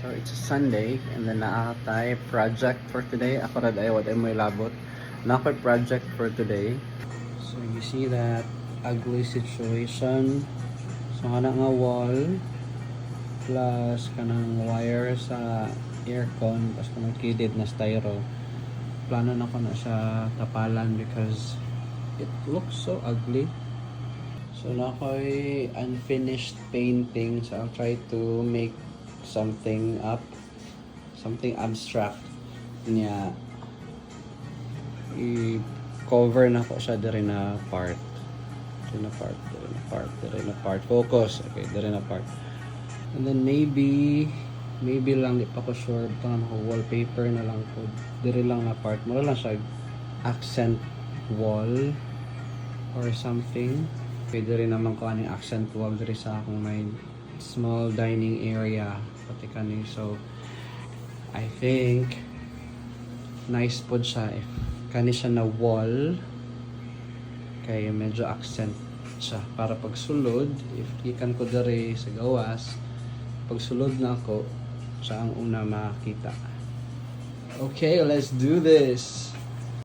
So it's a Sunday and then naatay project for today. Ako rad ay what mo ilabot. Nakoy project for today. So you see that ugly situation. So kana nga wall plus kanang wire sa aircon plus kanang kidid na styro. Plano na ko na siya tapalan because it looks so ugly. So nakoy unfinished painting, so I'll try to make something up, something abstract niya. I-cover na ko siya diri na part. Diri na part. Focus. Okay, diri na part. And then maybe lang di pa ko sure butang ako wallpaper na lang ko. Diri lang na part. Mura lang siya accent wall or something. Pwede rin naman ko aning accent wall diri sa akong may small dining area pati kani. So I think nice pod siya if kani siya na wall kay medyo accent siya para pag sulod if ikan ko diri sa gawas pag sulod na ako siya ang una makita. Okay, let's do this.